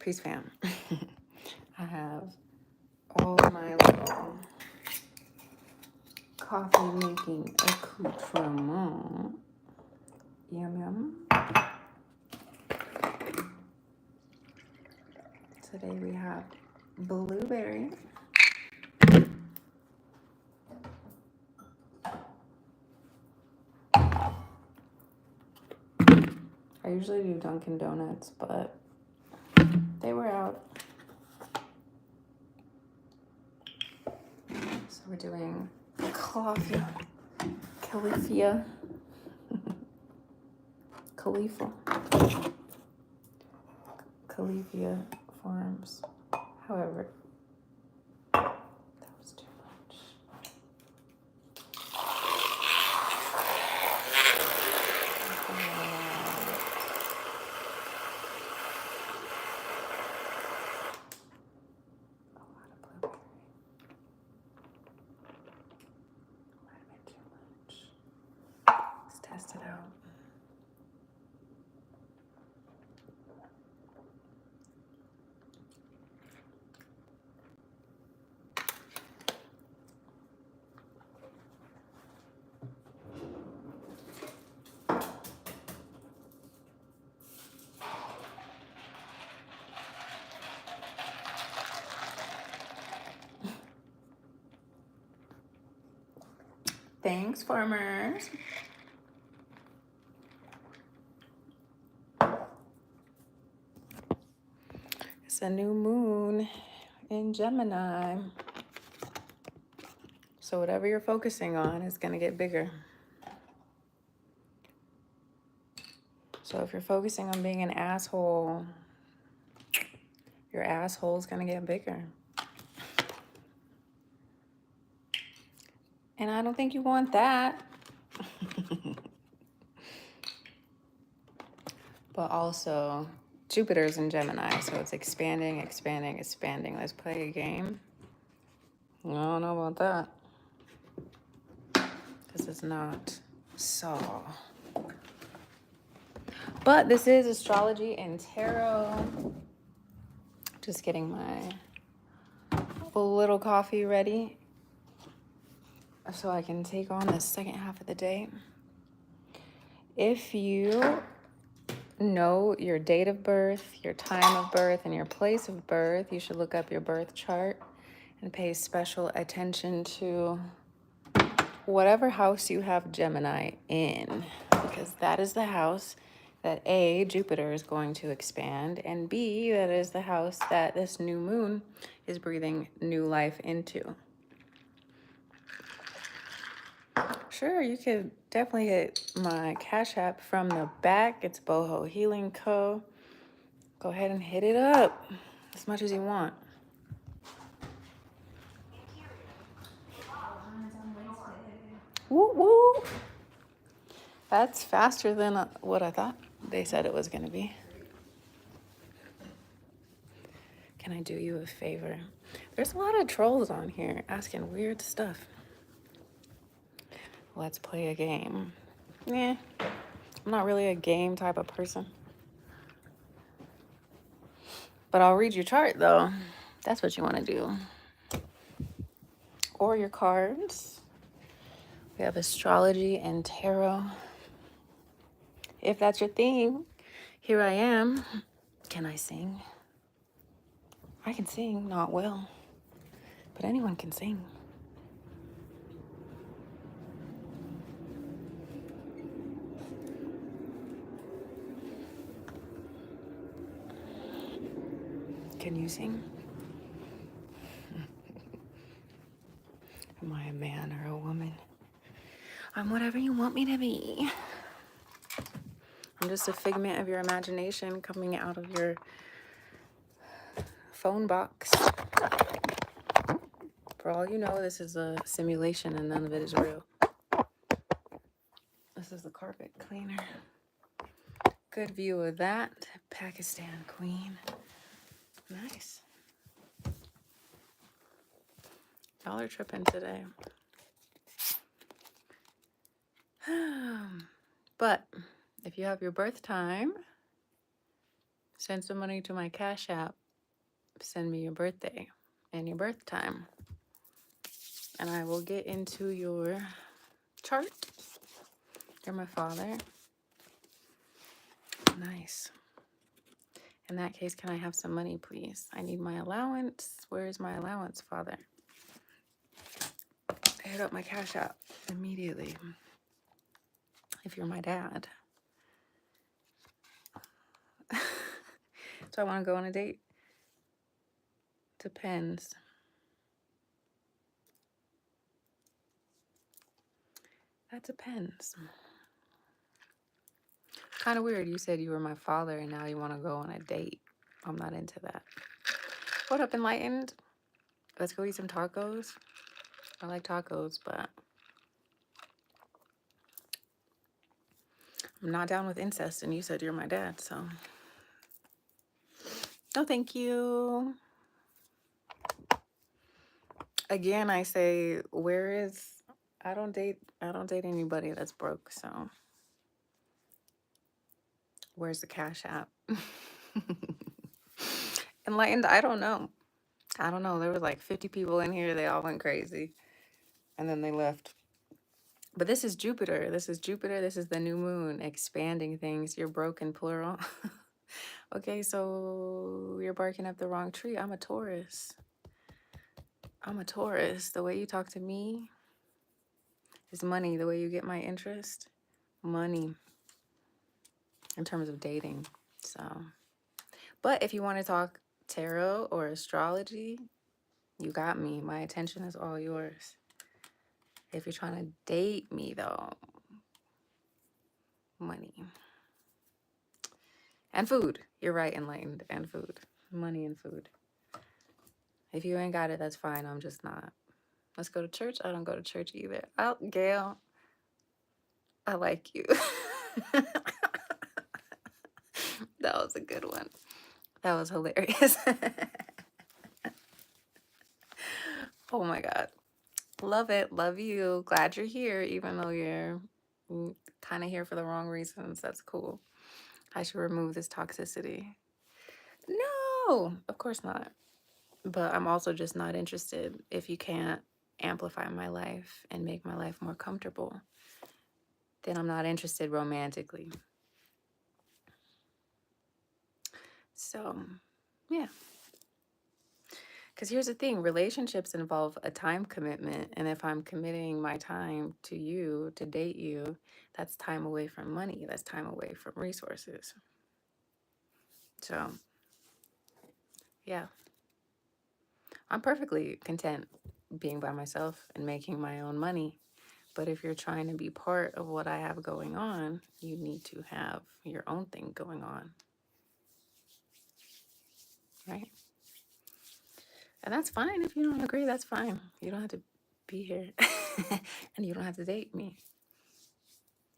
Peace, fam. I have all my little coffee making accoutrement. Yum, yum. Today we have blueberry. I usually do Dunkin' Donuts, but they were out. So we're doing coffee. Califia. Califia Farms. However, that was too much. Let's test it out. Thanks, farmers. It's a new moon in Gemini. So whatever you're focusing on is going to get bigger. So if you're focusing on being an asshole, your asshole's going to get bigger. And I don't think you want that. But also, Jupiter's in Gemini, so it's expanding, expanding, expanding. Let's play a game. I don't know about that. Because it's not so. But this is astrology and tarot. Just getting my little coffee ready so I can take on the second half of the day. If you know your date of birth, your time of birth, and your place of birth, you should look up your birth chart and pay special attention to whatever house you have Gemini in, because that is the house that A, Jupiter is going to expand, and B, that is the house that this new moon is breathing new life into. Sure, you could definitely hit my Cash App from the back. It's bohohealingco. Go ahead and hit it up as much as you want. Woo woo! That's faster than what I thought they said it was going to be. Can I do you a favor? There's a lot of trolls on here asking weird stuff. Let's play a game. I'm not really a game type of person. But I'll read your chart, though. That's what you want to do. Or your cards. We have astrology and tarot. If that's your thing, here I am. Can I sing? I can sing, not well. But anyone can sing. Can you sing? Am I a man or a woman? I'm whatever you want me to be. I'm just a figment of your imagination coming out of your phone box. For all you know, this is a simulation and none of it is real. This is the carpet cleaner. Good view of that. Pakistan queen. Nice. Y'all are tripping today. But if you have your birth time, Send some money to my Cash App. Send me your birthday and your birth time. And I will get into your chart. You're my father. Nice. In that case, can I have some money, please? I need my allowance. Where is my allowance, Father? Hit up my Cash App immediately. If you're my dad. So I want to go on a date. Depends. That depends. Kind of weird. You said you were my father and now you want to go on a date. I'm not into that. What up, Enlightened? Let's go eat some tacos. I like tacos, but I'm not down with incest. And you said you're my dad, so no, thank you. Again, I say, where is? I don't date anybody that's broke. So where's the Cash App? Enlightened, I don't know. There was like 50 people in here. They all went crazy. And then they left. But this is Jupiter. This is Jupiter. This is the new moon expanding things. You're broken, plural. Okay, so you're barking up the wrong tree. I'm a Taurus. The way you talk to me is money. The way you get my interest, money in terms of dating. So, but if you want to talk tarot or astrology, you got me. My attention is all yours. If you're trying to date me, though, money and food. You're right, Enlightened, and food. Money and food. If you ain't got it, that's fine. I'm just not. Let's go to church. I don't go to church either. Oh, Gail, I like you. That was a good one. That was hilarious. Oh my God. Love it. Love you. Glad you're here, even though you're kind of here for the wrong reasons. That's cool. I should remove this toxicity. No, of course not. But I'm also just not interested if you can't amplify my life and make my life more comfortable. Then I'm not interested romantically. So, yeah. Because here's the thing, relationships involve a time commitment. And if I'm committing my time to you, to date you, that's time away from money. That's time away from resources. So, yeah, I'm perfectly content being by myself and making my own money. But if you're trying to be part of what I have going on, you need to have your own thing going on. Right? And that's fine. If you don't agree, that's fine. You don't have to be here. And you don't have to date me.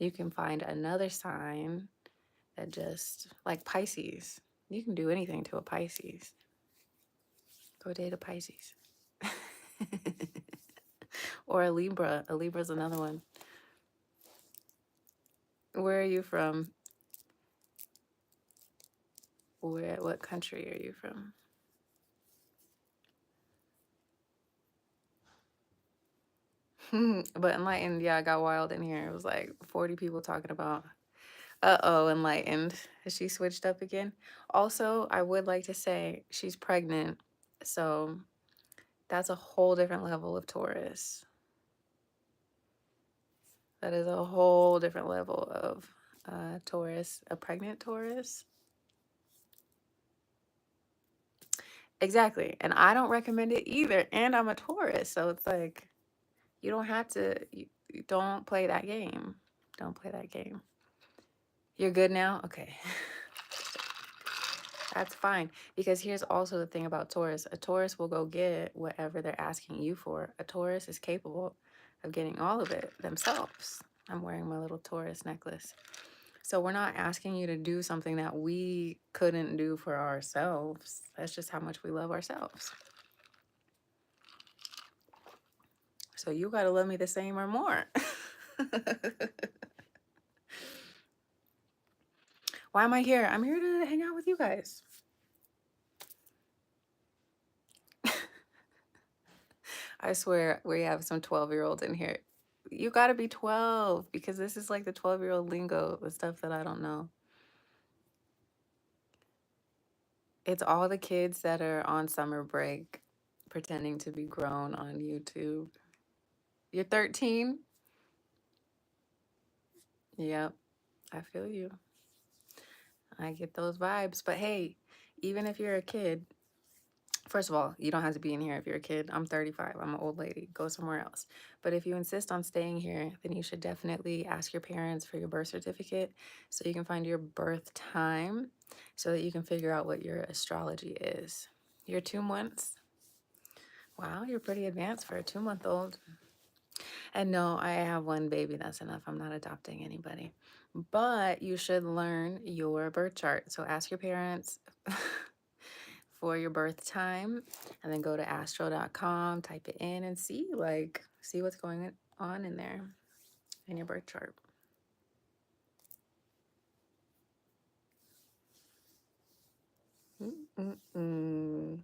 You can find another sign that just, like Pisces. You can do anything to a Pisces. Go date a Pisces. Or a Libra. A Libra's another one. Where are you from? What country are you from? But Enlightened, yeah, I got wild in here. It was like 40 people talking about, uh-oh, Enlightened. Has she switched up again? Also, I would like to say she's pregnant. So that's a whole different level of Taurus. That is a whole different level of Taurus, a pregnant Taurus. Exactly. And I don't recommend it either. And I'm a Taurus. So it's like, you don't have to, you don't play that game. Don't play that game. You're good now? Okay. That's fine. Because here's also the thing about Taurus. A Taurus will go get whatever they're asking you for. A Taurus is capable of getting all of it themselves. I'm wearing my little Taurus necklace. So we're not asking you to do something that we couldn't do for ourselves. That's just how much we love ourselves. So you got to love me the same or more. Why am I here? I'm here to hang out with with you guys? I swear we have some 12-year-olds in here. You gotta be 12 because this is like the 12-year-old lingo, the stuff that I don't know. It's all the kids that are on summer break pretending to be grown on YouTube. You're 13? Yep, I feel you. I get those vibes. But hey, even if you're a kid, first of all, you don't have to be in here if you're a kid. I'm 35. I'm an old lady. Go somewhere else. But if you insist on staying here, then you should definitely ask your parents for your birth certificate so you can find your birth time so that you can figure out what your astrology is. You're 2 months? Wow, you're pretty advanced for a 2-month-old. And no, I have one baby. That's enough. I'm not adopting anybody. But you should learn your birth chart. So ask your parents for your birth time and then go to astro.com, type it in and see what's going on in there in your birth chart. Mm-mm-mm.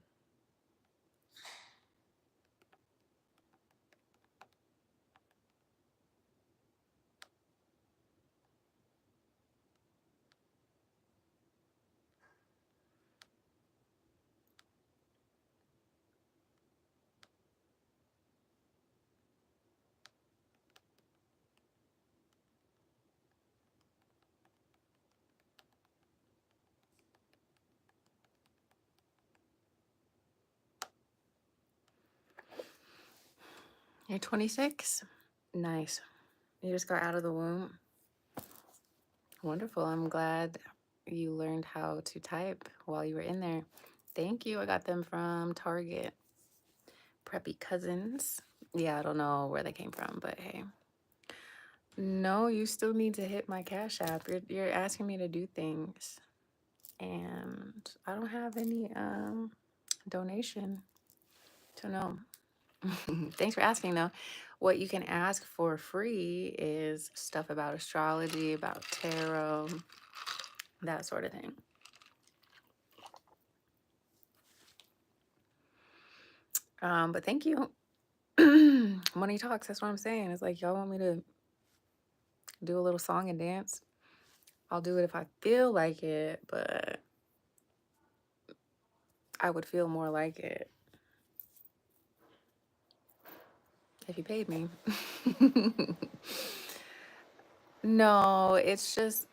You're 26? Nice. You just got out of the womb? Wonderful. I'm glad you learned how to type while you were in there. Thank you. I got them from Target. Preppy cousins. Yeah, I don't know where they came from, but hey. No, you still need to hit my Cash App. You're asking me to do things, and I don't have any donation to know. Thanks for asking though. What you can ask for free is stuff about astrology, about tarot, that sort of thing. But thank you. Money talks, that's what I'm saying. It's like y'all want me to do a little song and dance. I'll do it if I feel like it, but I would feel more like it if you paid me. No, it's just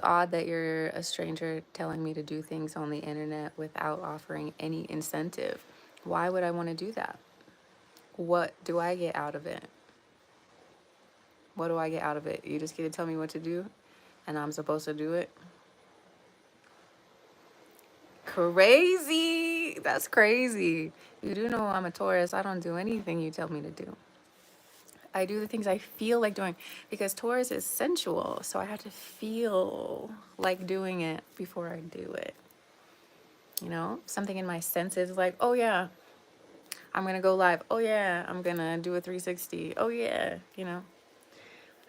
odd that you're a stranger telling me to do things on the internet without offering any incentive. Why would I want to do that? What do I get out of it? What do I get out of it? You just get to tell me what to do and I'm supposed to do it? Crazy. That's crazy. You do know I'm a Taurus. I don't do anything you tell me to do. I do the things I feel like doing because Taurus is sensual. So I have to feel like doing it before I do it. You know, something in my senses is like, oh yeah, I'm going to go live. Oh yeah, I'm going to do a 360. Oh yeah, you know,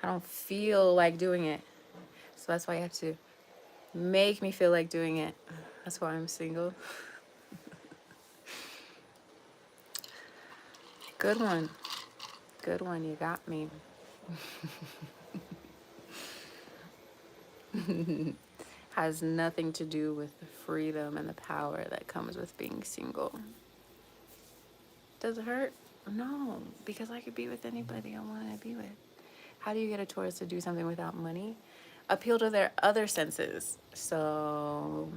I don't feel like doing it. So that's why you have to make me feel like doing it. That's why I'm single. Good one. Good one. You got me. Has nothing to do with the freedom and the power that comes with being single. Does it hurt? No, because I could be with anybody I want to be with. How do you get a Taurus to do something without money? Appeal to their other senses. So,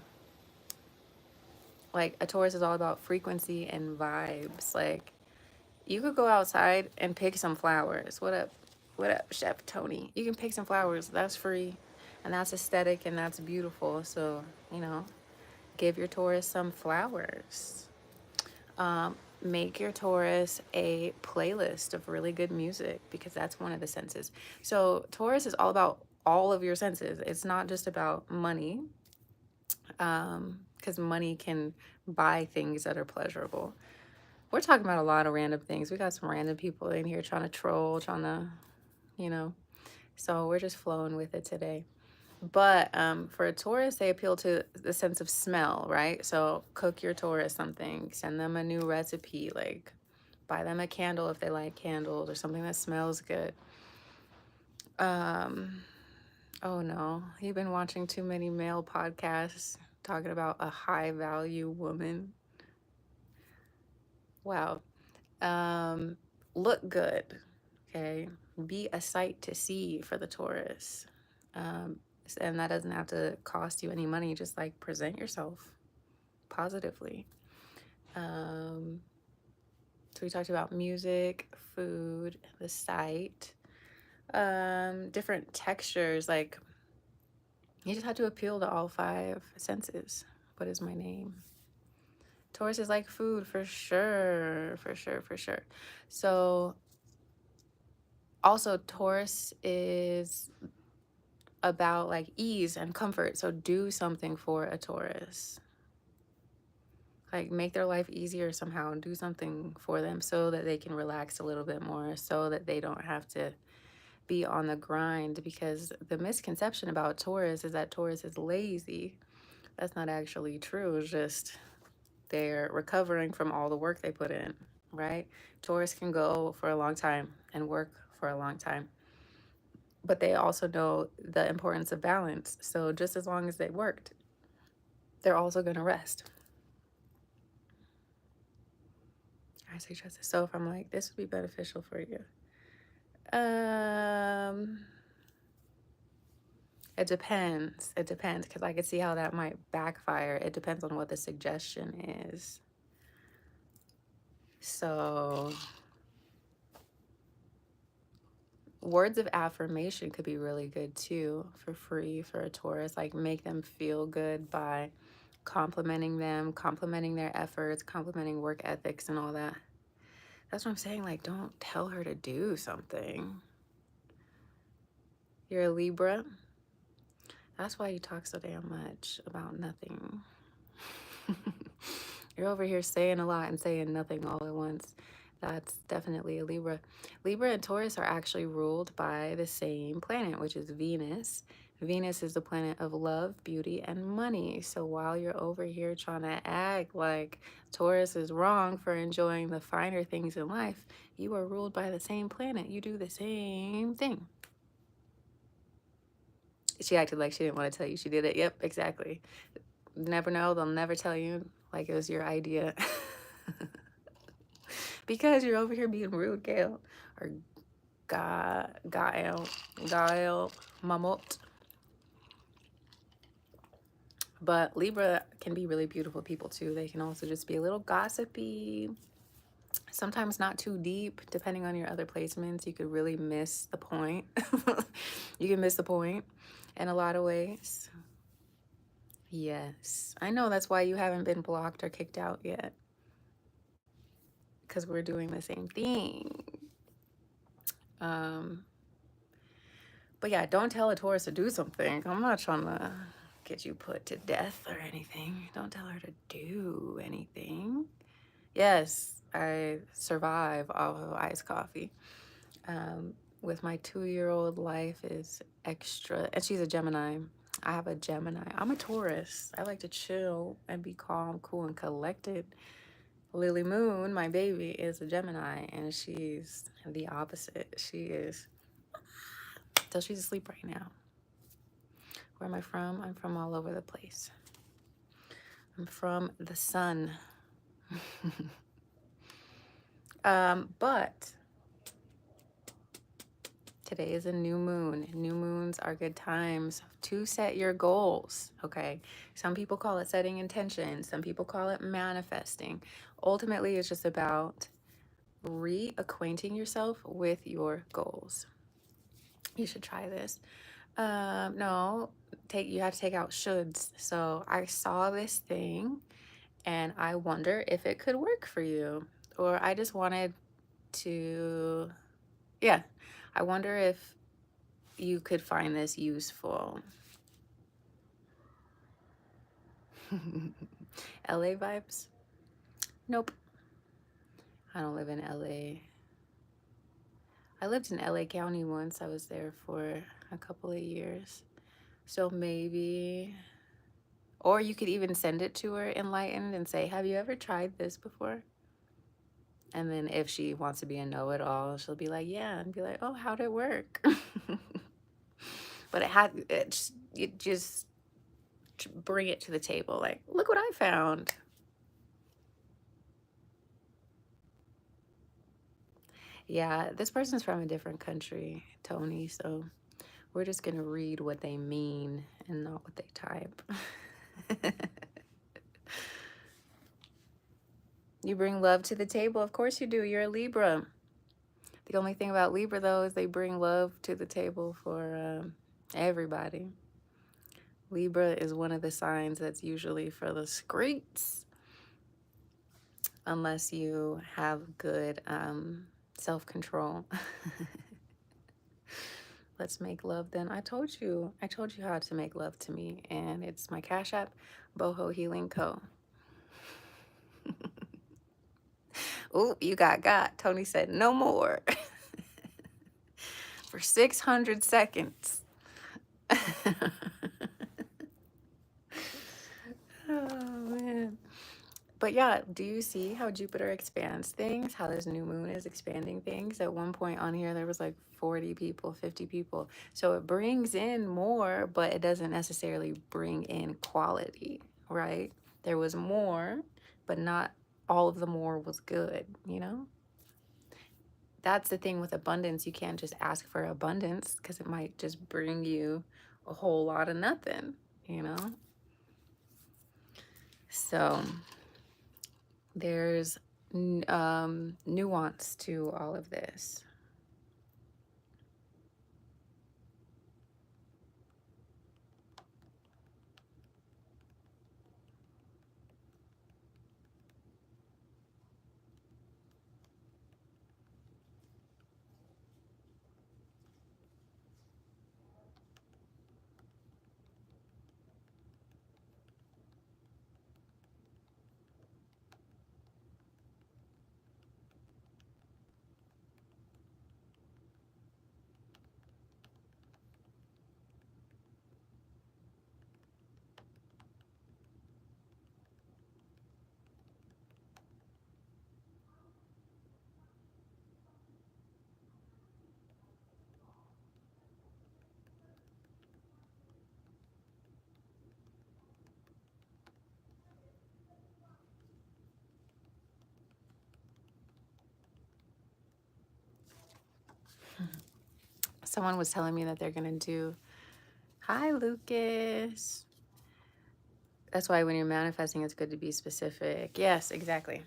like, a Taurus is all about frequency and vibes. Like, you could go outside and pick some flowers. What up? What up, Chef Tony? You can pick some flowers. That's free. And that's aesthetic and that's beautiful. So, you know, give your Taurus some flowers. Make your Taurus a playlist of really good music because that's one of the senses. So Taurus is all about all of your senses. It's not just about money, because money can buy things that are pleasurable. We're talking about a lot of random things. We got some random people in here trying to troll, trying to, you know. So we're just flowing with it today. But for a Taurus, they appeal to the sense of smell, right? So cook your Taurus something, send them a new recipe, like buy them a candle if they like candles or something that smells good. Oh no, you've been watching too many male podcasts talking about a high value woman. Wow. Look good, okay? Be a sight to see for the Taurus. Um, and that doesn't have to cost you any money. Just like present yourself positively. So we talked about music, food, the sight, different textures. Like you just have to appeal to all five senses. What is my name? Taurus is like food for sure, for sure, for sure. So also Taurus is about like ease and comfort. So do something for a Taurus. Like make their life easier somehow and do something for them so that they can relax a little bit more, so that they don't have to be on the grind. Because the misconception about Taurus is that Taurus is lazy. That's not actually true. It's just they're recovering from all the work they put in, right? Taurus can go for a long time and work for a long time, but they also know the importance of balance. So just as long as they worked, they're also going to rest. I say trust it. So if I'm like, this would be beneficial for you. It depends. It depends because I could see how that might backfire. It depends on what the suggestion is. So words of affirmation could be really good too for free for a Taurus. Like make them feel good by complimenting them, complimenting their efforts, complimenting work ethics and all that. That's what I'm saying. Like, don't tell her to do something. You're a Libra. That's why you talk so damn much about nothing. You're over here saying a lot and saying nothing all at once. That's definitely a Libra. Libra and Taurus are actually ruled by the same planet, which is Venus. Venus is the planet of love, beauty, and money. So while you're over here trying to act like Taurus is wrong for enjoying the finer things in life, you are ruled by the same planet. You do the same thing. She acted like she didn't want to tell you she did it. Yep, exactly. Never know. They'll never tell you like it was your idea. Because you're over here being rude, Gail. Or Gael, Mamot. But Libra can be really beautiful people too. They can also just be a little gossipy. Sometimes not too deep, depending on your other placements. You could really miss the point. You can miss the point in a lot of ways. Yes. I know that's why you haven't been blocked or kicked out yet. Because we're doing the same thing. But yeah, don't tell a Taurus to do something. I'm not trying to get you put to death or anything. Don't tell her to do anything. Yes, I survive off of iced coffee. With my 2-year-old, life is extra. And she's a Gemini. I have a Gemini. I'm a Taurus. I like to chill and be calm, cool, and collected. Lily Moon, my baby, is a Gemini, and she's the opposite. She is, so she's asleep right now. Where am I from? I'm from all over the place. I'm from the sun. But today is a new moon. New moons are good times to set your goals, okay? Some people call it setting intention. Some people call it manifesting. Ultimately, it's just about reacquainting yourself with your goals. You should try this. No, you have to take out shoulds. So I saw this thing and I wonder if it could work for you. Or I just wanted to, yeah, I wonder if you could find this useful. LA vibes? Nope. I don't live in LA. I lived in LA County once. I was there for a couple of years. So maybe, or you could even send it to her enlightened and say, have you ever tried this before? And then if she wants to be a know-it-all, she'll be like, yeah, and be like, oh, how'd it work? But you just bring it to the table. Like, look what I found. Yeah, this person's from a different country, Tony. So we're just going to read what they mean and not what they type. You bring love to the table. Of course you do. You're a Libra. The only thing about Libra, though, is they bring love to the table for everybody. Libra is one of the signs that's usually for the streets, unless you have good self-control. Let's make love then. I told you how to make love to me, and it's my Cash App, bohohealingco. Oh, you got. Tony said no more. For 600 seconds. Oh, man. But yeah, do you see how Jupiter expands things? How this new moon is expanding things? At one point on here, there was like 40 people, 50 people. So it brings in more, but it doesn't necessarily bring in quality, right? There was more, but not all of the more was good, you know? That's the thing with abundance. You can't just ask for abundance because it might just bring you a whole lot of nothing, you know? So there's nuance to all of this. Someone was telling me that they're going to do, hi, Lucas. That's why when you're manifesting, it's good to be specific. Yes, exactly.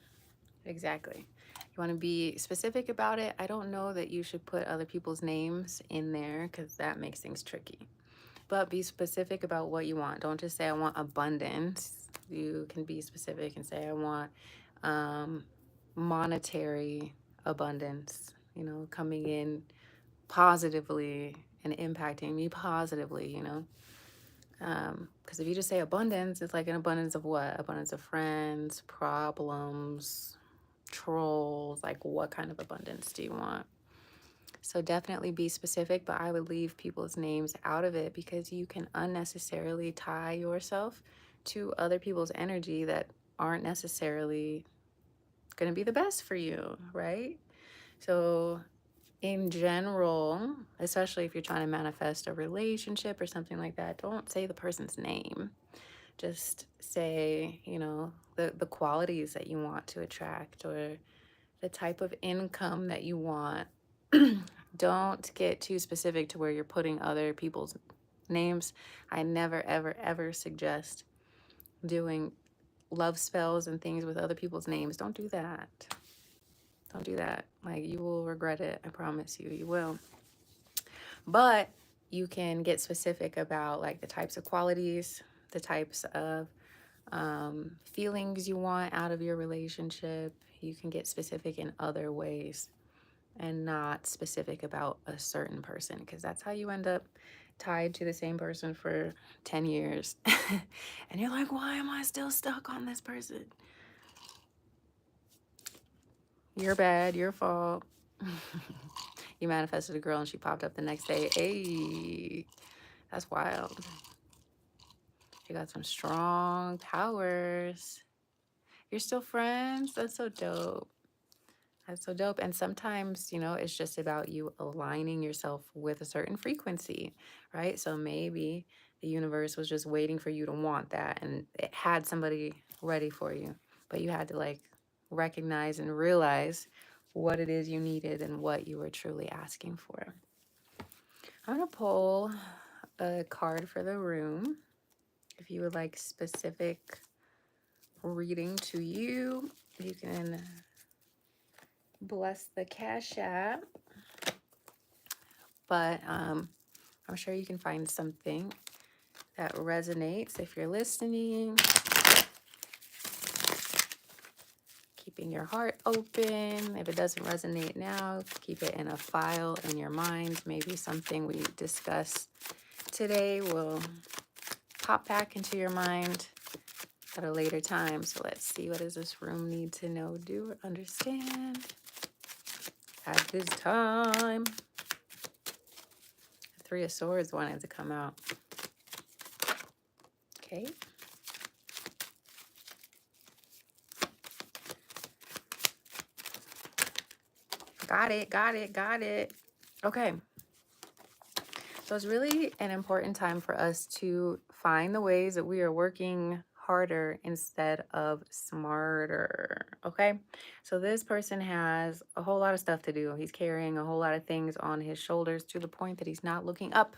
Exactly. You want to be specific about it. I don't know that you should put other people's names in there because that makes things tricky. But be specific about what you want. Don't just say, I want abundance. You can be specific and say, I want monetary abundance, you know, coming in positively and impacting me positively, you know. Because if you just say abundance, it's like an abundance of what? Abundance of friends, problems, trolls. Like, what kind of abundance do you want? So definitely be specific, but I would leave people's names out of it because you can unnecessarily tie yourself to other people's energy that aren't necessarily going to be the best for you, right? So in general, especially if you're trying to manifest a relationship or something like that, don't say the person's name. Just say, you know, the qualities that you want to attract or the type of income that you want. Don't get too specific to where you're putting other people's names. I never, ever, ever suggest doing love spells and things with other people's names. Don't do that. Don't do that. Like, you will regret it. I promise you, you will. But you can get specific about like the types of qualities, the types of feelings you want out of your relationship. You can get specific in other ways and not specific about a certain person, because that's how you end up tied to the same person for 10 years. And you're like, why am I still stuck on this person? You're bad, your fault. You manifested a girl and she popped up the next day. Hey, that's wild. You got some strong powers. You're still friends? That's so dope. That's so dope. And sometimes, it's just about you aligning yourself with a certain frequency, right? So maybe the universe was just waiting for you to want that and it had somebody ready for you. But you had to like recognize and realize what it is you needed and what you were truly asking for. I'm going to pull a card for the room. If you would like specific reading to you, you can bless the Cash App. But I'm sure you can find something that resonates if you're listening. Keeping your heart open. If it doesn't resonate now, keep it in a file in your mind. Maybe something we discussed today will pop back into your mind at a later time. So let's see, what does this room need to know, do, or understand at this time? The Three of Swords wanted to come out. Okay. Got it. Okay. So it's really an important time for us to find the ways that we are working harder instead of smarter. Okay. So this person has a whole lot of stuff to do. He's carrying a whole lot of things on his shoulders to the point that he's not looking up.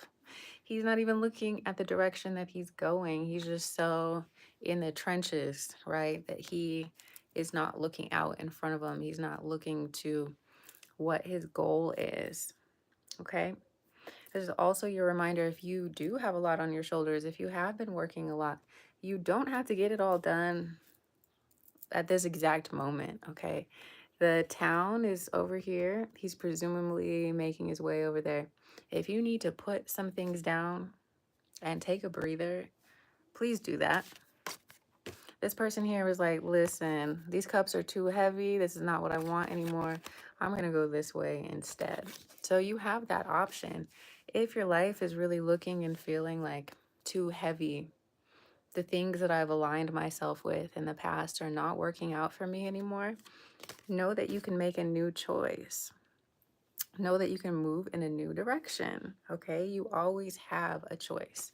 He's not even looking at the direction that he's going. He's just so in the trenches, right? That he is not looking out in front of him. He's not looking to what his goal is. Okay. This is also your reminder, if you do have a lot on your shoulders, if you have been working a lot, you don't have to get it all done at this exact moment, okay? The town is over here. He's presumably making his way over there. If you need to put some things down and take a breather, please do that. This person here was like, listen, these cups are too heavy. This is not what I want anymore. I'm going to go this way instead. So you have that option. If your life is really looking and feeling like too heavy, the things that I've aligned myself with in the past are not working out for me anymore, know that you can make a new choice. Know that you can move in a new direction, okay? You always have a choice.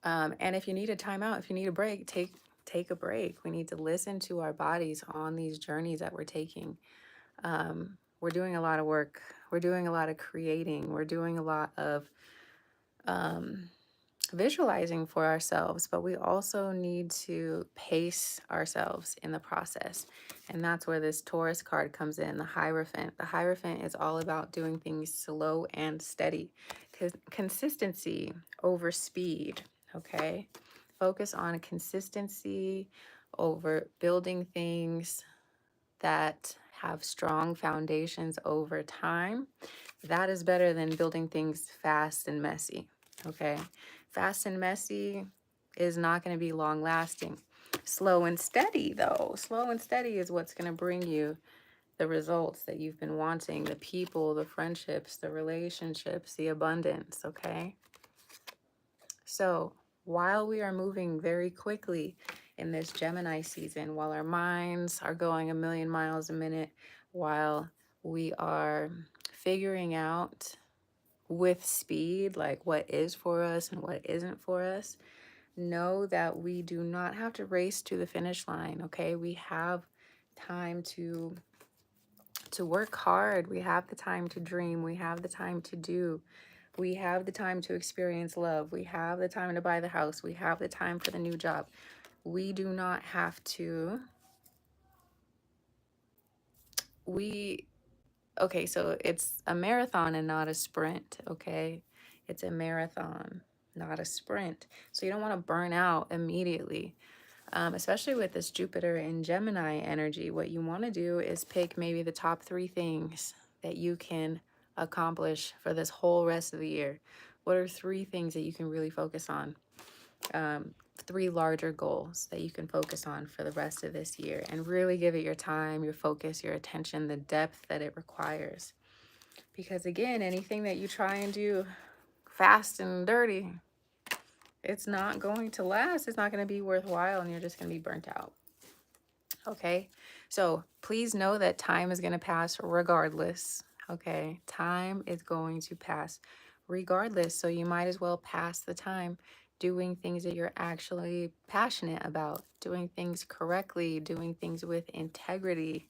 And if you need a timeout, if you need a break, take a break. We need to listen to our bodies on these journeys that we're taking. We're doing a lot of work. We're doing a lot of creating. We're doing a lot of visualizing for ourselves, but we also need to pace ourselves in the process. And that's where this Taurus card comes in, the Hierophant. The Hierophant is all about doing things slow and steady. Consistency over speed, okay? Focus on consistency over building things that have strong foundations over time. That is better than building things fast and messy, okay? Fast and messy is not going to be long lasting. Slow and steady, though. Slow and steady is what's going to bring you the results that you've been wanting, the people, the friendships, the relationships, the abundance, okay? So while we are moving very quickly in this Gemini season, while our minds are going a million miles a minute, while we are figuring out with speed, like what is for us and what isn't for us, know that we do not have to race to the finish line, okay? We have time to work hard. We have the time to dream. We have the time to do. We have the time to experience love. We have the time to buy the house. We have the time for the new job. We do not have to. Okay, so it's a marathon and not a sprint, okay? It's a marathon, not a sprint. So you don't want to burn out immediately, especially with this Jupiter and Gemini energy. What you want to do is pick maybe the top 3 things that you can accomplish for this whole rest of the year. What are 3 things that you can really focus on? 3 larger goals that you can focus on for the rest of this year and really give it your time, your focus, your attention, the depth that it requires. Because again, anything that you try and do fast and dirty, it's not going to last. It's not going to be worthwhile, and you're just going to be burnt out. Okay, so please know that time is going to pass regardless. Okay, time is going to pass regardless. So you might as well pass the time doing things that you're actually passionate about, doing things correctly, doing things with integrity,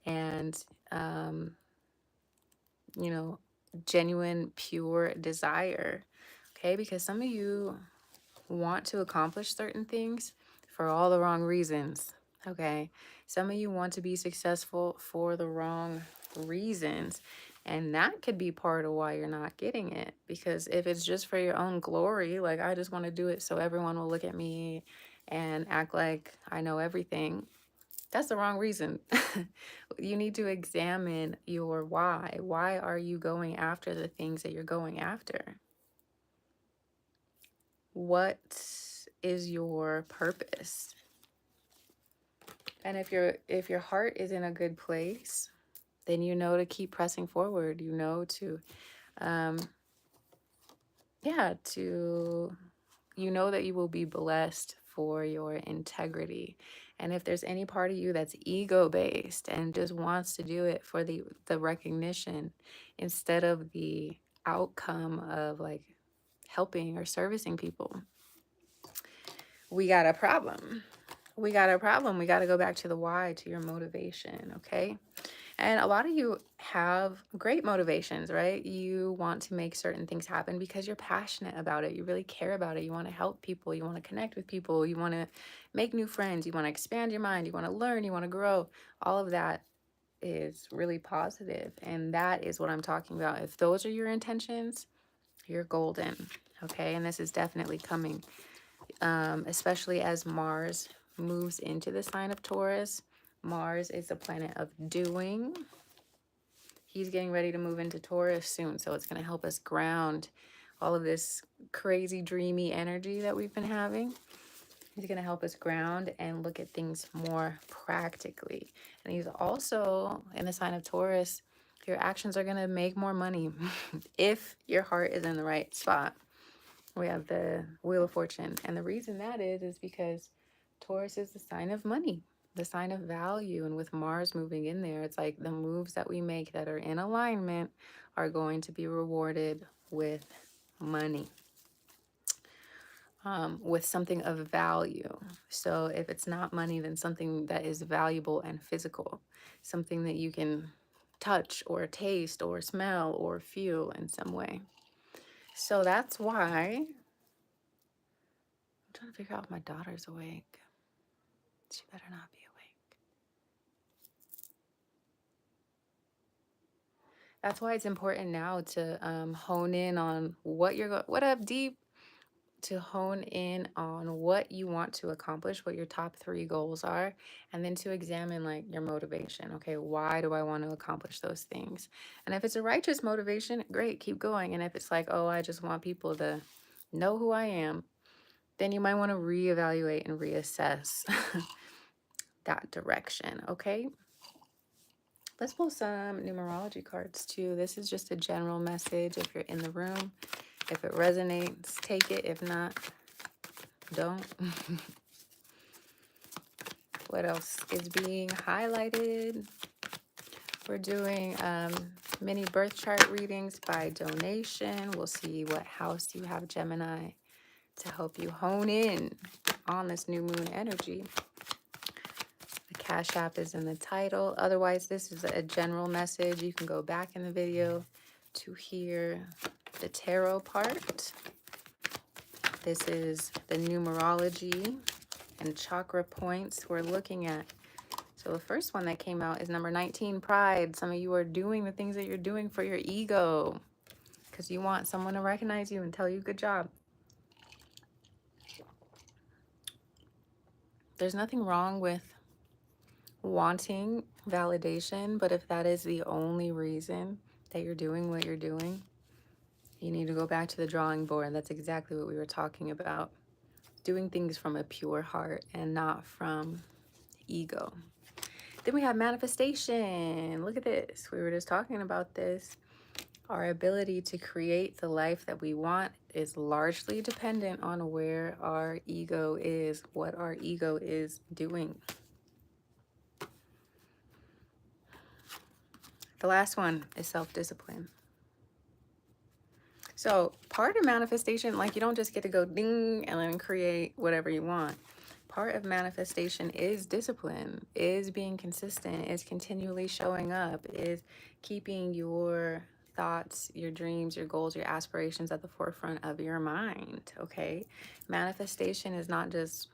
and, you know, genuine, pure desire. Okay, because some of you want to accomplish certain things for all the wrong reasons. Okay. Some of you want to be successful for the wrong reasons. And that could be part of why you're not getting it. Because if it's just for your own glory, like I just want to do it so everyone will look at me and act like I know everything, that's the wrong reason. You need to examine your why. Why are you going after the things that you're going after? What is your purpose? And if your heart is in a good place, then you know to keep pressing forward. You know to um to you know that you will be blessed for your integrity. And if there's any part of you that's ego based and just wants to do it for the recognition instead of the outcome of like helping or servicing people, we got a problem. We got a problem. We got to go back to the why, to your motivation, okay? And a lot of you have great motivations, right? You want to make certain things happen because you're passionate about it. You really care about it. You want to help people. You want to connect with people. You want to make new friends. You want to expand your mind. You want to learn. You want to grow. All of that is really positive. And that is what I'm talking about. If those are your intentions, you're golden, okay? And this is definitely coming. Especially as Mars moves into the sign of Taurus. Mars is the planet of doing. He's getting ready to move into Taurus soon, so it's going to help us ground all of this crazy, dreamy energy that we've been having. He's going to help us ground and look at things more practically. And he's also in the sign of Taurus. Your actions are going to make more money if your heart is in the right spot. We have the Wheel of Fortune. And the reason that is because Taurus is the sign of money, the sign of value. And with Mars moving in there, it's like the moves that we make that are in alignment are going to be rewarded with money, with something of value. So if it's not money, then something that is valuable and physical, something that you can touch or taste or smell or feel in some way. So that's why I'm trying to figure out if my daughter's awake. She better not be awake. That's why it's important now to hone in on what you're what up, Deep? To hone in on what you want to accomplish, what your top 3 goals are, and then to examine like your motivation. Okay, why do I want to accomplish those things? And if it's a righteous motivation, great, keep going. And if it's like, oh, I just want people to know who I am, then you might want to reevaluate and reassess that direction, okay? Let's pull some numerology cards too. This is just a general message. If you're in the room, if it resonates, take it. If not, don't. What else is being highlighted? We're doing mini birth chart readings by donation. We'll see what house you have, Gemini, to help you hone in on this new moon energy. The Cash App is in the title. Otherwise, this is a general message. You can go back in the video to hear the tarot part. This is the numerology and chakra points we're looking at. So the first one that came out is number 19, pride. Some of you are doing the things that you're doing for your ego because you want someone to recognize you and tell you good job. There's nothing wrong with wanting validation, but if that is the only reason that you're doing what you're doing, you need to go back to the drawing board. That's exactly what we were talking about. Doing things from a pure heart and not from ego. Then we have manifestation. Look at this. We were just talking about this. Our ability to create the life that we want is largely dependent on where our ego is, what our ego is doing. The last one is self-discipline. So part of manifestation, like you don't just get to go ding and then create whatever you want. Part of manifestation is discipline, is being consistent, is continually showing up, is keeping your thoughts, your dreams, your goals, your aspirations at the forefront of your mind, okay? Manifestation is not just,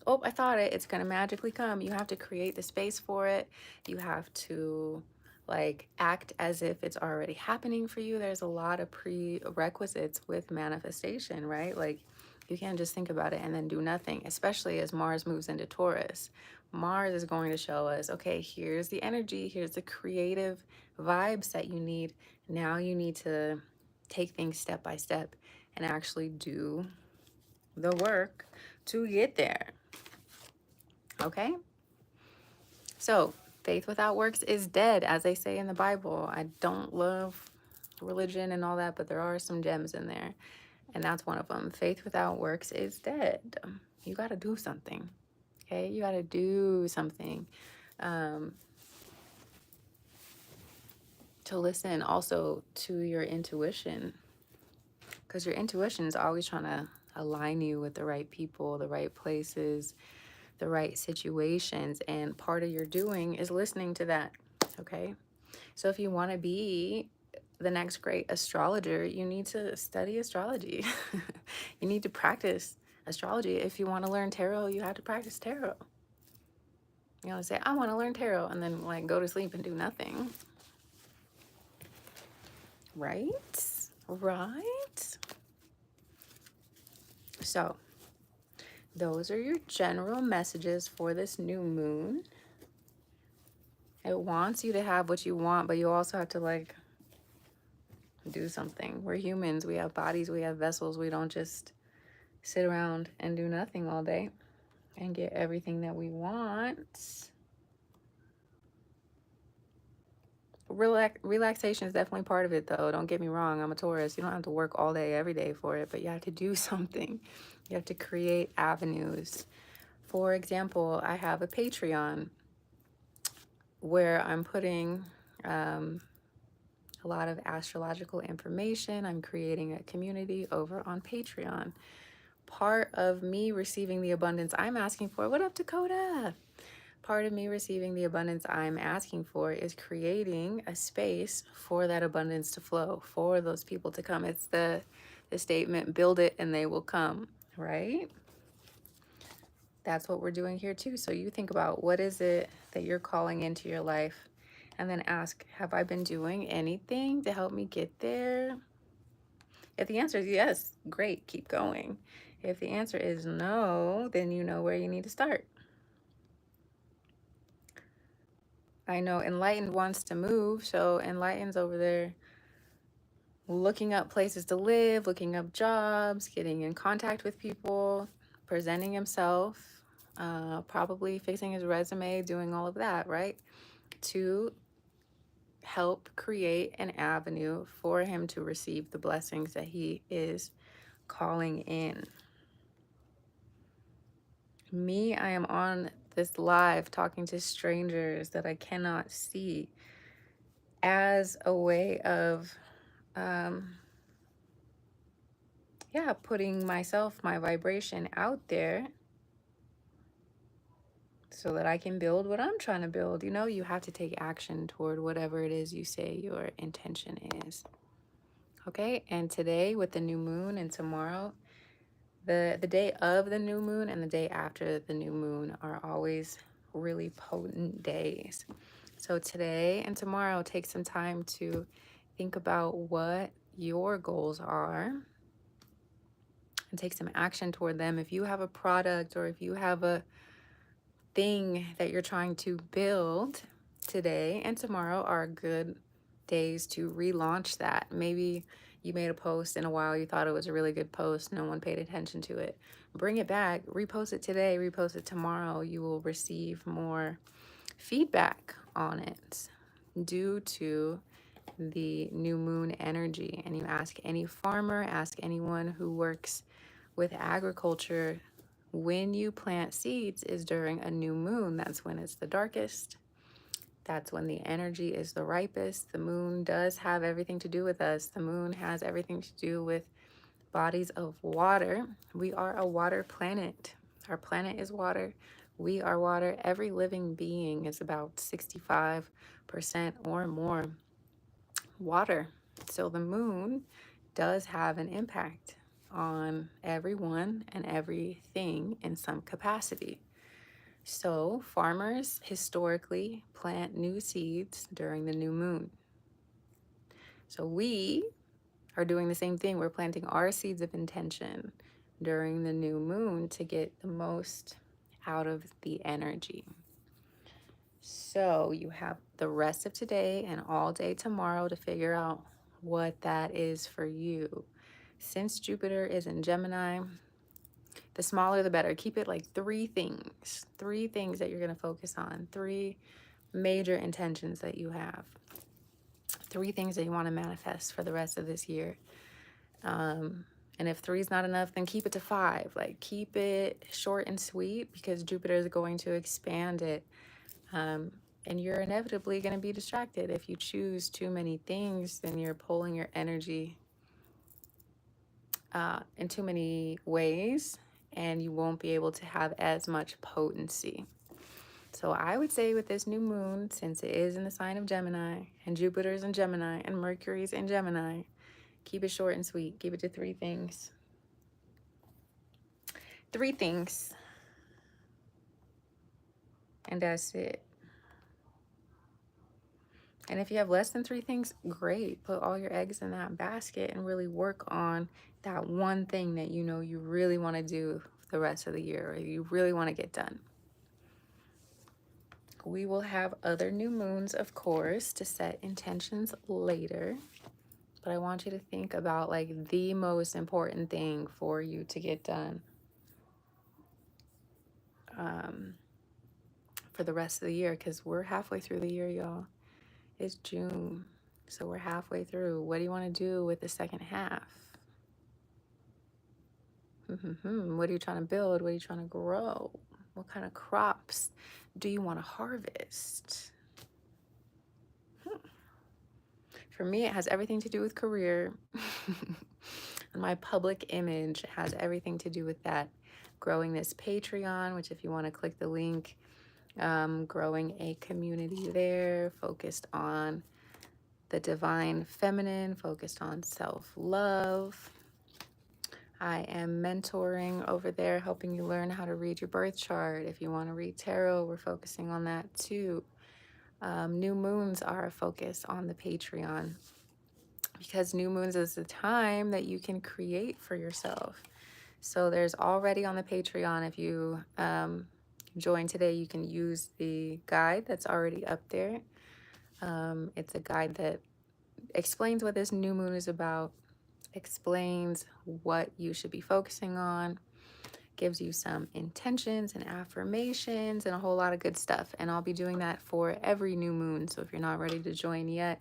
oh, I thought it, it's going to magically come. You have to create the space for it. You have to like act as if it's already happening for you. There's a lot of prerequisites with manifestation, right? Like you can't just think about it and then do nothing, especially as Mars moves into Taurus. Mars is going to show us, okay, here's the energy, here's the creative vibes that you need. Now you need to take things step by step and actually do the work to get there. Okay? So, faith without works is dead, as they say in the Bible. I don't love religion and all that, but there are some gems in there. And that's one of them. Faith without works is dead. You got to do something. Okay? You got to do something. To listen also to your intuition. Because your intuition is always trying to align you with the right people, the right places, the right situations, and part of your doing is listening to that. Okay, so if you want to be the next great astrologer, you need to study astrology. You need to practice astrology. If you want to learn tarot, you have to practice tarot. You know, say I want to learn tarot and then like go to sleep and do nothing. Right? So those are your general messages for this new moon. It wants you to have what you want, but you also have to like do something. We're humans. We have bodies. We have vessels. We don't just sit around and do nothing all day and get everything that we want. Relaxation is definitely part of it, though. Don't get me wrong. I'm a Taurus. You don't have to work all day, every day for it, but you have to do something. You have to create avenues. For example, I have a Patreon where I'm putting a lot of astrological information. I'm creating a community over on Patreon. Part of me receiving the abundance I'm asking for, what up, Dakota? Part of me receiving the abundance I'm asking for is creating a space for that abundance to flow, for those people to come. It's the statement, build it and they will come, right? That's what we're doing here too. So you think about what is it that you're calling into your life and then ask, have I been doing anything to help me get there? If the answer is yes, great, keep going. If the answer is no, then you know where you need to start. I know Enlightened wants to move, so Enlightened's over there looking up places to live, looking up jobs, getting in contact with people, presenting himself, probably fixing his resume, doing all of that, right? To help create an avenue for him to receive the blessings that he is calling in. Me, I am on this live talking to strangers that I cannot see as a way of putting myself, my vibration out there so that I can build what I'm trying to build. You know, you have to take action toward whatever it is you say your intention is. Okay, and today with the new moon and tomorrow, the day of the new moon and the day after the new moon are always really potent days. So today and tomorrow, take some time to think about what your goals are and take some action toward them. If you have a product or if you have a thing that you're trying to build, today and tomorrow are good days to relaunch that. Maybe you made a post in a while, you thought it was a really good post, no one paid attention to it. Bring it back, repost it today, repost it tomorrow. You will receive more feedback on it due to the new moon energy. And you ask any farmer, ask anyone who works with agriculture, when you plant seeds is during a new moon. That's when it's the darkest. That's when the energy is the ripest. The moon does have everything to do with us. The moon has everything to do with bodies of water. We are a water planet. Our planet is water. We are water. Every living being is about 65% or more water. So the moon does have an impact on everyone and everything in some capacity. So farmers historically plant new seeds during the new moon. So we are doing the same thing. We're planting our seeds of intention during the new moon to get the most out of the energy. So you have the rest of today and all day tomorrow to figure out what that is for you. Since Jupiter is in Gemini, the smaller the better. Keep it like three things that you're going to focus on, three major intentions that you have, three things that you want to manifest for the rest of this year. And if three is not enough, then keep it to five. Like, keep it short and sweet, because Jupiter is going to expand it. And you're inevitably going to be distracted. If you choose too many things, then you're pulling your energy in too many ways, and you won't be able to have as much potency. So I would say with this new moon, since it is in the sign of Gemini, and Jupiter's in Gemini, and Mercury's in Gemini, keep it short and sweet. Keep it to three things. Three things. And that's it. And if you have less than three things, great. Put all your eggs in that basket and really work on that one thing that you know you really want to do the rest of the year, or you really want to get done. We will have other new moons, of course, to set intentions later. But I want you to think about like the most important thing for you to get done for the rest of the year, because we're halfway through the year, y'all. It's June, so we're halfway through. What do you want to do with the second half? What are you trying to build? What are you trying to grow? What kind of crops do you want to harvest? For me, it has everything to do with career. And my public image has everything to do with that. Growing this Patreon, which if you want to click the link, growing a community there focused on the divine feminine, focused on self-love. I am mentoring over there, helping you learn how to read your birth chart. If you want to read tarot, we're focusing on that too. New moons are a focus on the Patreon, because new moons is the time that you can create for yourself. So there's already on the Patreon, if you join today, you can use the guide that's already up there. It's a guide that explains what this new moon is about, explains what you should be focusing on, gives you some intentions and affirmations and a whole lot of good stuff. And I'll be doing that for every new moon. So if you're not ready to join yet,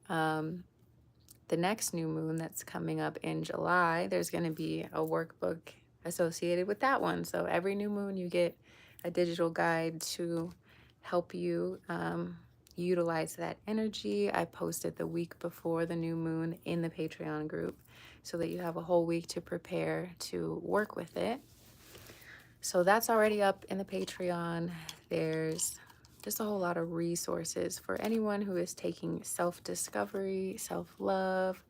the next new moon that's coming up in July, there's going to be a workbook associated with that one. So every new moon you get a digital guide to help you utilize that energy. I posted the week before the new moon in the Patreon group so that you have a whole week to prepare to work with it. So that's already up in the Patreon. There's just a whole lot of resources for anyone who is taking self-discovery, self-love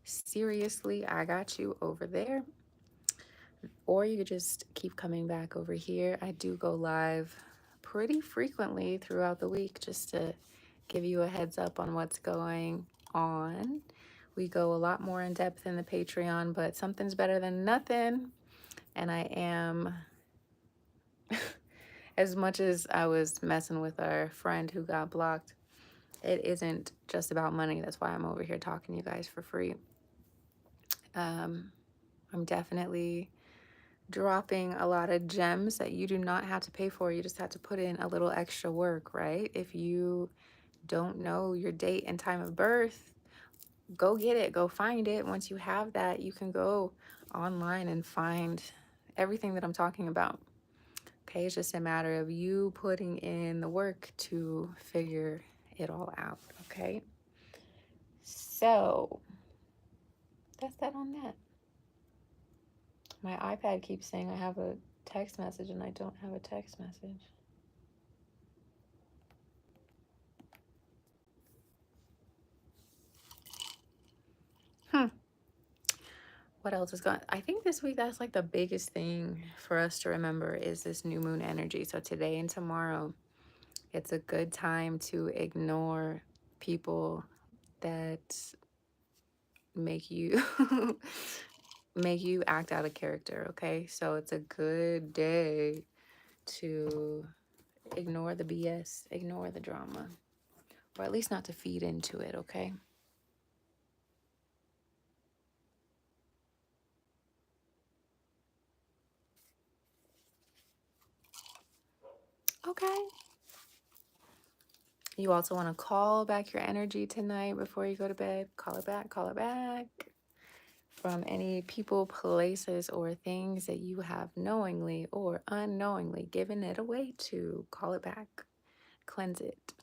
seriously. I got you over there. Or you could just keep coming back over here. I do go live pretty frequently throughout the week just to give you a heads up on what's going on. We go a lot more in depth in the Patreon, but something's better than nothing. And I am, as much as I was messing with our friend who got blocked, it isn't just about money. That's why I'm over here talking to you guys for free. I'm definitely dropping a lot of gems that you do not have to pay for. You just have to put in a little extra work, right? If you don't know your date and time of birth, go get it, go find it. Once you have that, you can go online and find everything that I'm talking about. Okay, it's just a matter of you putting in the work to figure it all out. Okay, so that's that on that. My iPad keeps saying I have a text message and I don't have a text message. What else is going? I think this week that's like the biggest thing for us to remember is this new moon energy. So today and tomorrow, it's a good time to ignore people that make you make you act out of character, okay? So it's a good day to ignore the BS, ignore the drama, or at least not to feed into it, okay? Okay. You also want to call back your energy tonight before you go to bed. Call it back, call it back. From any people, places, or things that you have knowingly or unknowingly given it away to. Call it back. Cleanse it.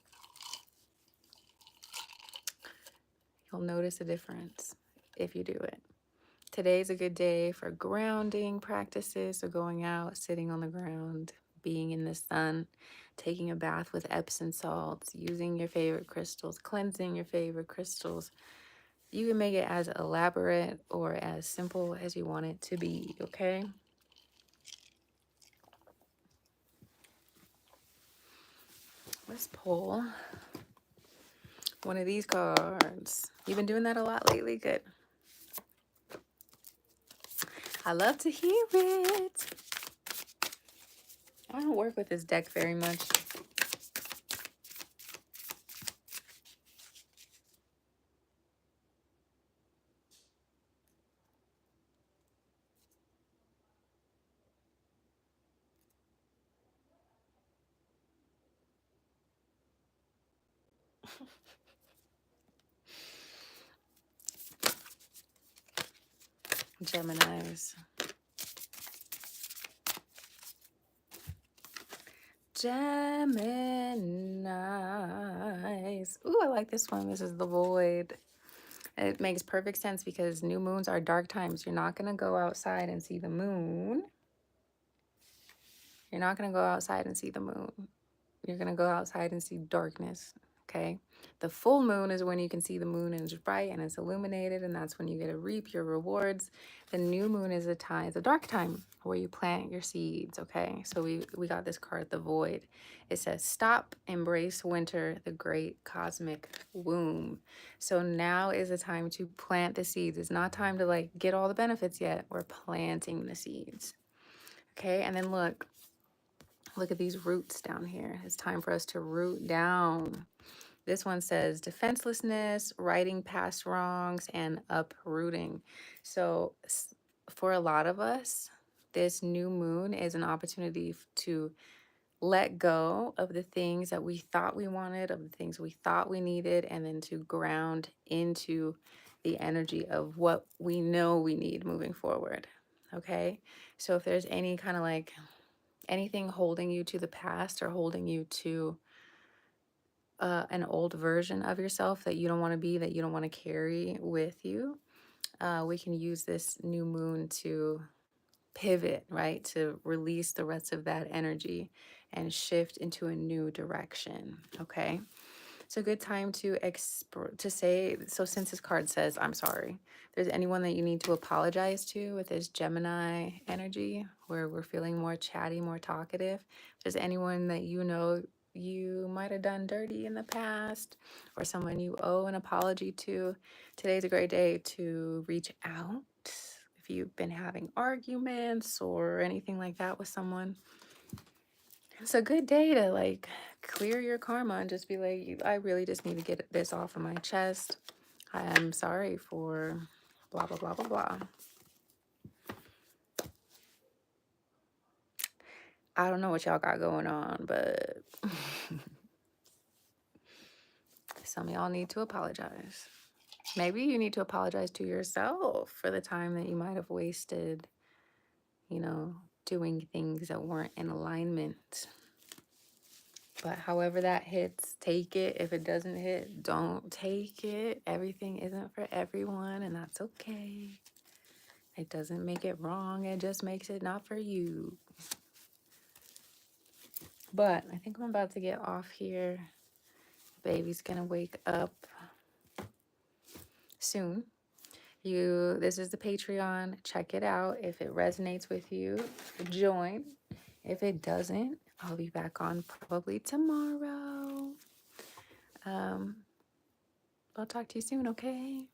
You'll notice a difference if you do it. Today's a good day for grounding practices. So going out, sitting on the ground, being in the sun, taking a bath with Epsom salts, using your favorite crystals, cleansing your favorite crystals. You can make it as elaborate or as simple as you want it to be, okay? Let's pull one of these cards. You've been doing that a lot lately. Good. I love to hear it. I don't work with this deck very much. Geminis. Geminis. Ooh, I like this one. This is the void. It makes perfect sense because new moons are dark times. You're not going to go outside and see the moon. You're not going to go outside and see the moon. You're going to go outside and see darkness. Okay. The full moon is when you can see the moon and it's bright and it's illuminated, and that's when you get to reap your rewards. The new moon is a time, it's a dark time where you plant your seeds. Okay. So we got this card, the void. It says, stop, embrace winter, the great cosmic womb. So now is the time to plant the seeds. It's not time to like get all the benefits yet. We're planting the seeds. Okay. And then look at these roots down here. It's time for us to root down. This one says defenselessness, righting past wrongs, and uprooting. So for a lot of us, this new moon is an opportunity to let go of the things that we thought we wanted, of the things we thought we needed, and then to ground into the energy of what we know we need moving forward. Okay? So if there's any kind of like anything holding you to the past or holding you to an old version of yourself that you don't want to be, that you don't want to carry with you, we can use this new moon to pivot, right? To release the rest of that energy and shift into a new direction. Okay. It's a good time to say, so since this card says, I'm sorry, if there's anyone that you need to apologize to with this Gemini energy, where we're feeling more chatty, more talkative, if there's anyone that you know you might have done dirty in the past, or someone you owe an apology to, today's a great day to reach out. If you've been having arguments or anything like that with someone, it's a good day to like clear your karma and just be like, I really just need to get this off of my chest. I'm sorry for blah, blah, blah, blah, blah. I don't know what y'all got going on, but Some of y'all need to apologize. Maybe you need to apologize to yourself for the time that you might have wasted, doing things that weren't in alignment. But however that hits, take it. If it doesn't hit, don't take it. Everything isn't for everyone, and that's okay. It doesn't make it wrong. It just makes it not for you. But I think I'm about to get off here. Baby's gonna wake up soon. This is the Patreon. Check it out. If it resonates with you, join. If it doesn't, I'll be back on probably tomorrow. I'll talk to you soon, okay?